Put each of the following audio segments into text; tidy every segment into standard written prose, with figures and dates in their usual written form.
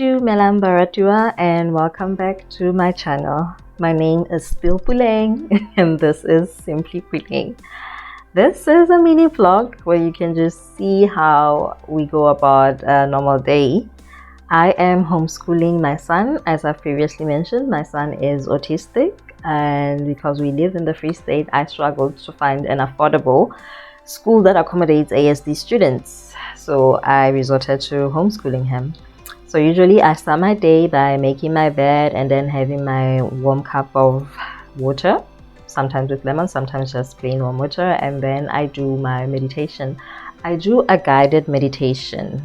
Dudu Melambaratua and welcome back to my channel. My name is still Puleng and this is Simply Puleng. This is a mini vlog where you can just see how we go about a normal day. I am homeschooling my son. As I've previously mentioned, my son is autistic, and because we live in the Free State, I struggled to find an affordable school that accommodates ASD students. So I resorted to homeschooling him. So usually I start my day by making my bed and then having my warm cup of water, sometimes with lemon, sometimes just plain warm water, and then I do my meditation. I do a guided meditation,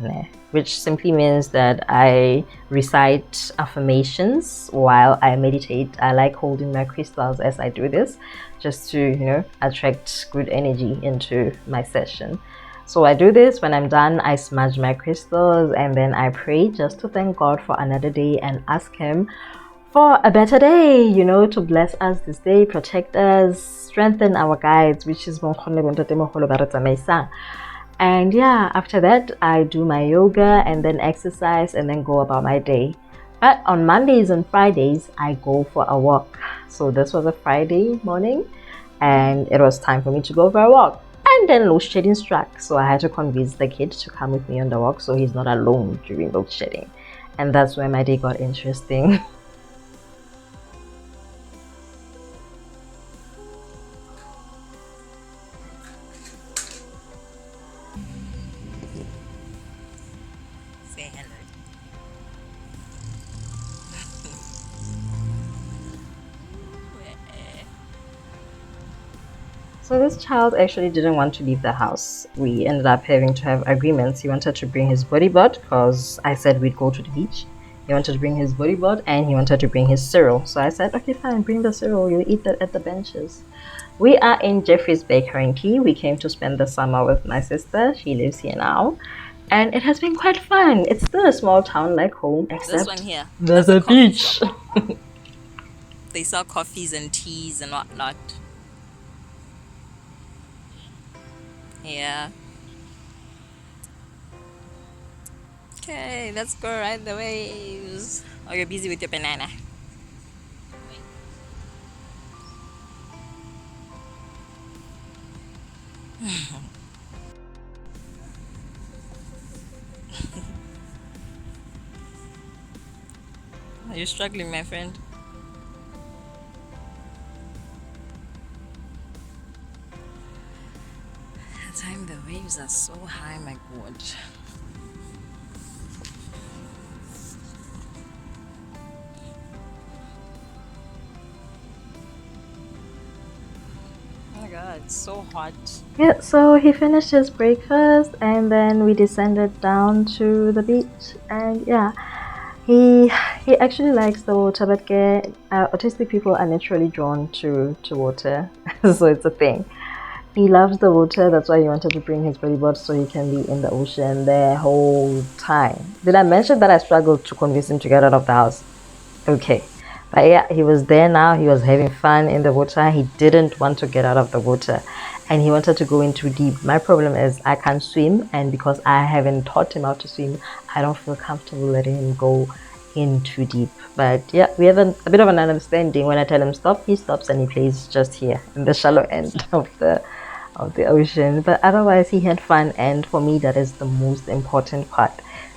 which simply means that I recite affirmations while I meditate. I like holding my crystals as I do this, just to, attract good energy into my session. So I do this. When I'm done, I smudge my crystals and then I pray just to thank God for another day and ask him for a better day, to bless us this day, protect us, strengthen our guides, which is and yeah, after that I do my yoga and then exercise and then go about my day. But on Mondays and Fridays I go for a walk. So this was a Friday morning and it was time for me to go for a walk. And then load shedding struck, so I had to convince the kid to come with me on the walk so he's not alone during load shedding. And that's where my day got interesting. Say hello. So this child actually didn't want to leave the house. We ended up having to have agreements. He wanted to bring his bodyboard because I said we'd go to the beach. He wanted to bring his bodyboard and he wanted to bring his cereal. So I said, okay, fine, bring the cereal. You eat that at the benches. We are in Jeffrey's Bakery in Key. We came to spend the summer with my sister. She lives here now. And it has been quite fun. It's still a small town like home, except This one here. there's a beach. They sell coffees and teas and whatnot. Yeah. Okay, let's go ride the waves. Oh, you're busy with your banana. Are you struggling, my friend? The time the waves are so high, my god. Oh my god, it's so hot. Yeah, so he finished his breakfast and then we descended down to the beach, and yeah, he actually likes the water, but autistic people are naturally drawn to water. So it's a thing. He loves the water. That's why he wanted to bring his bodyboard so he can be in the ocean the whole time. Did I mention that I struggled to convince him to get out of the house? Okay. But yeah, he was there now. He was having fun in the water. He didn't want to get out of the water and he wanted to go in too deep. My problem is I can't swim, and because I haven't taught him how to swim, I don't feel comfortable letting him go in too deep. But yeah, we have a bit of an understanding. When I tell him stop, he stops and he plays just here in the shallow end of the ocean. But otherwise he had fun, and for me that is the most important part,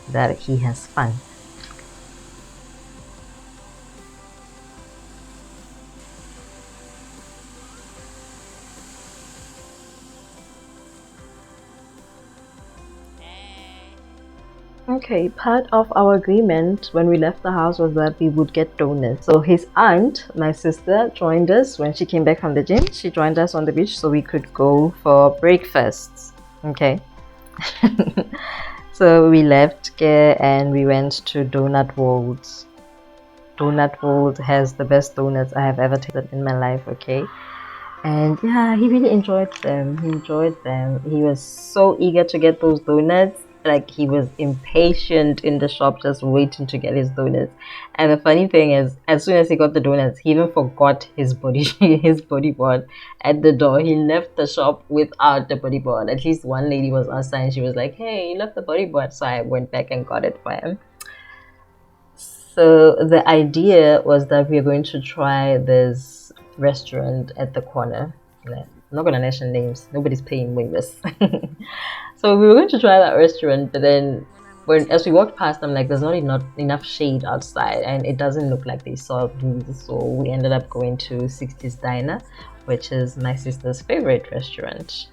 that he has fun. Okay, part of our agreement when we left the house was that we would get donuts. So his aunt, my sister, joined us when she came back from the gym. She joined us on the beach so we could go for breakfast. Okay. So we left there and we went to Donut World. Donut World has the best donuts I have ever tasted in my life, okay? And yeah, he really enjoyed them. He enjoyed them. He was so eager to get those donuts. Like, he was impatient in the shop just waiting to get his donuts. And the funny thing is, as soon as he got the donuts, he even forgot his bodyboard at the door. He left the shop without the bodyboard. At least one lady was outside and she was like, hey, you left the bodyboard. So I went back and got it for him. So the idea was that we are going to try this restaurant at the corner. I'm not gonna mention names. Nobody's paying me this. So we were going to try that restaurant, but then as we walked past, I'm like, there's not enough shade outside, and it doesn't look like they serve these. So we ended up going to 60's Diner, which is my sister's favorite restaurant.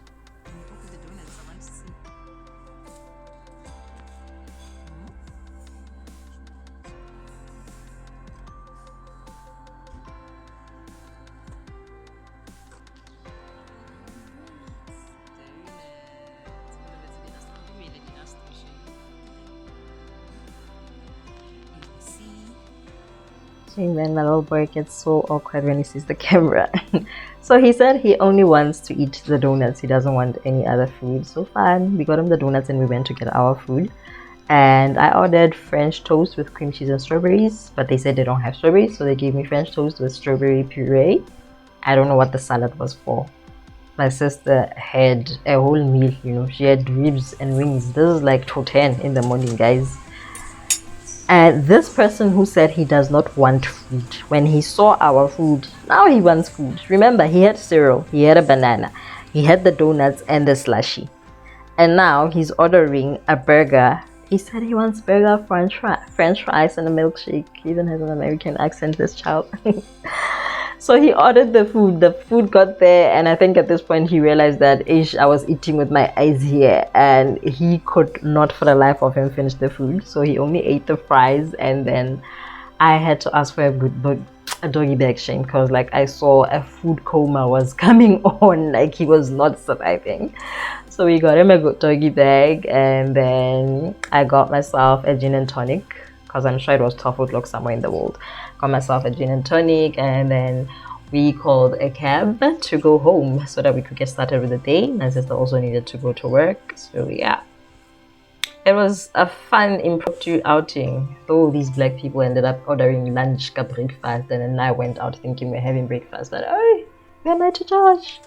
And then my little boy gets so awkward when he sees the camera. So he said he only wants to eat the donuts. He doesn't want any other food. So fine, we got him the donuts and we went to get our food. And I ordered French toast with cream cheese and strawberries, but they said they don't have strawberries, so they gave me French toast with strawberry puree. I don't know what the salad was for. My sister had a whole meal, she had ribs and wings. This is like 2:10 in the morning, guys. And this person who said he does not want food, when he saw our food, now he wants food. Remember, he had cereal, he had a banana, he had the donuts and the slushy. And now he's ordering a burger. He said he wants burger, french fries, and a milkshake. He even has an American accent, this child. So he ordered the food. The food got there, and I think at this point he realized that I was eating with my eyes here, and he could not for the life of him finish the food. So he only ate the fries, and then I had to ask for a doggy bag shame, because like I saw a food coma was coming on, like he was not surviving. So we got him a good doggy bag, and then I got myself a gin and tonic, because I'm sure it was 12 o'clock somewhere in the world. Got myself a gin and tonic, and then we called a cab to go home so that we could get started with the day. My sister also needed to go to work, so yeah. It was a fun impromptu outing, though these black people ended up ordering lunch, breakfast, and then I went out thinking we're having breakfast, but oh, we're not to judge.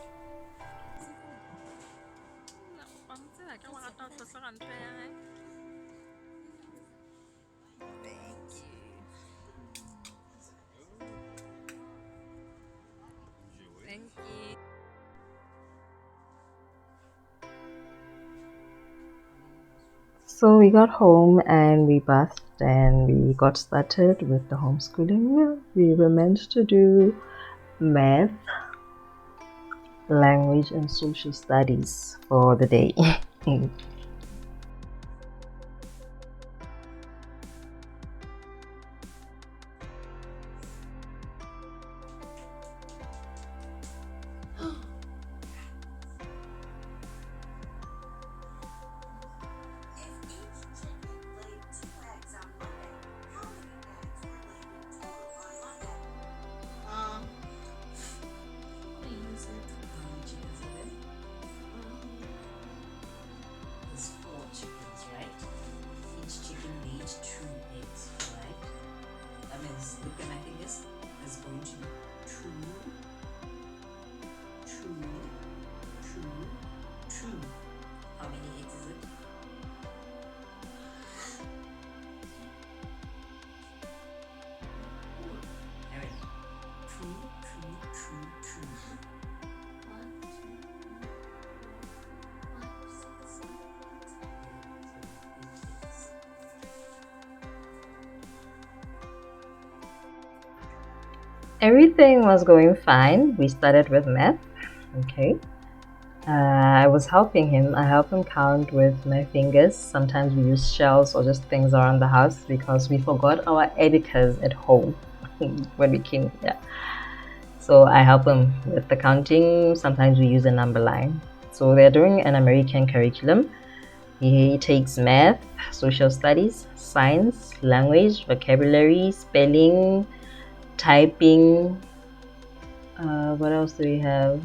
So we got home and we bathed and we got started with the homeschooling. We were meant to do math, language, and social studies for the day. Everything was going fine. We started with math. Okay. I was helping him. I help him count with my fingers. Sometimes we use shells or just things around the house because we forgot our abacus at home when we came here. So I help him with the counting. Sometimes we use a number line. So they're doing an American curriculum. He takes math, social studies, science, language, vocabulary, spelling, typing. What else do we have?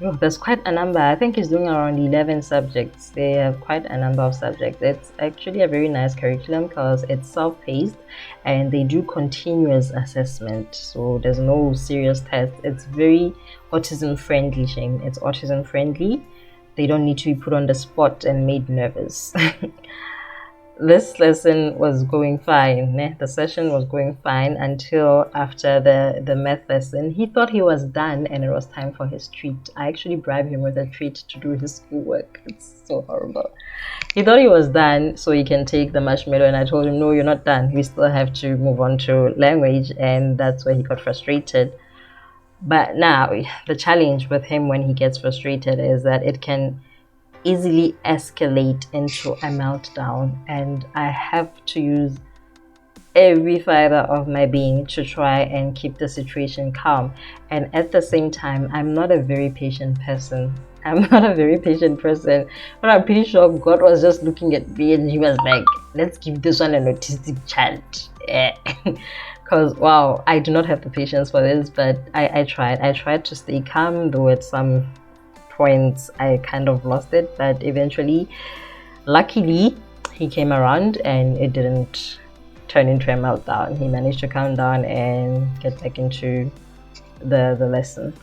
Oh, there's quite a number. I think he's doing around 11 subjects. They have quite a number of subjects. It's actually a very nice curriculum because it's self-paced and they do continuous assessment. So there's no serious test. It's very autism friendly, Shane. It's autism friendly. They don't need to be put on the spot and made nervous. this lesson was going fine. The session was going fine until after the math lesson. He thought he was done and it was time for his treat. I actually bribed him with a treat to do his schoolwork. It's so horrible. He thought he was done so he can take the marshmallow, and I told him, no, you're not done. We still have to move on to language, and that's where he got frustrated. But now the challenge with him when he gets frustrated is that it can easily escalate into a meltdown, and I have to use every fiber of my being to try and keep the situation calm. And at the same time, I'm not a very patient person. But I'm pretty sure God was just looking at me and he was like, let's give this one an autistic child. Because wow, I do not have the patience for this, but I tried to stay calm, though at some points I kind of lost it, but eventually, luckily, he came around and it didn't turn into a meltdown. He managed to calm down and get back into the lesson.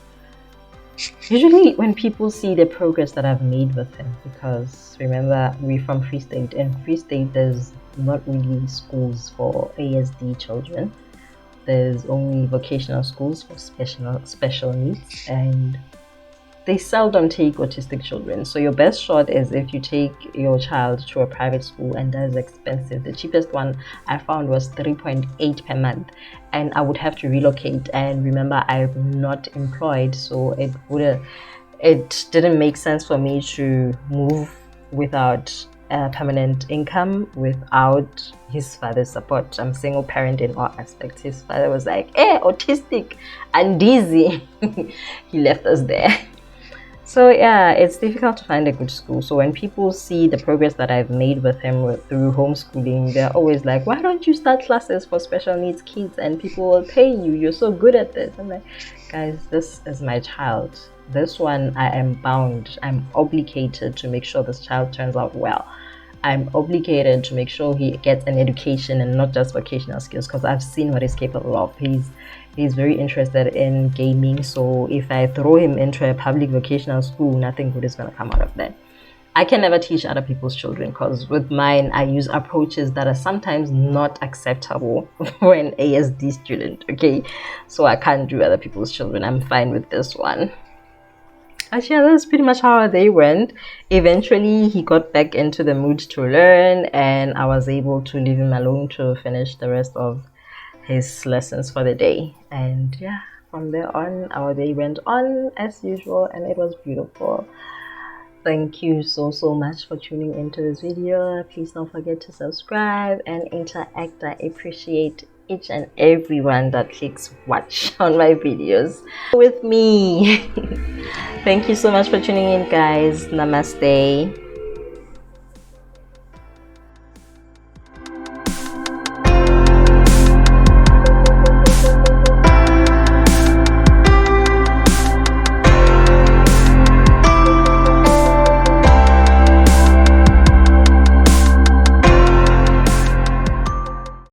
Usually when people see the progress that I've made with him, because remember, we're from Free State, and Free State there's not really schools for ASD children. There's only vocational schools for special needs, and they seldom take autistic children. So your best shot is if you take your child to a private school, and that is expensive. The cheapest one I found was 3.8 per month, and I would have to relocate. And remember, I'm not employed, so it didn't make sense for me to move without a permanent income, without his father's support. I'm single parent in all aspects. His father was like, autistic and dizzy. He left us there. So yeah, it's difficult to find a good school. So when people see the progress that I've made with him through homeschooling, they're always like, why don't you start classes for special needs kids and people will pay you? You're so good at this. I'm like, guys, this is my child. This one, I am bound. I'm obligated to make sure this child turns out well. I'm obligated to make sure he gets an education and not just vocational skills, because I've seen what he's capable of. He's very interested in gaming, so if I throw him into a public vocational school, nothing good is going to come out of that. I can never teach other people's children, because with mine, I use approaches that are sometimes not acceptable for an ASD student, okay? So I can't do other people's children. I'm fine with this one. Actually, that's pretty much how our day went. Eventually, he got back into the mood to learn, and I was able to leave him alone to finish the rest of his lessons for the day. And yeah, from there on, our day went on as usual, and it was beautiful. Thank you so much for tuning into this video. Please don't forget to subscribe and interact. I appreciate each and everyone that clicks watch on my videos with me. Thank you so much for tuning in, guys. Namaste.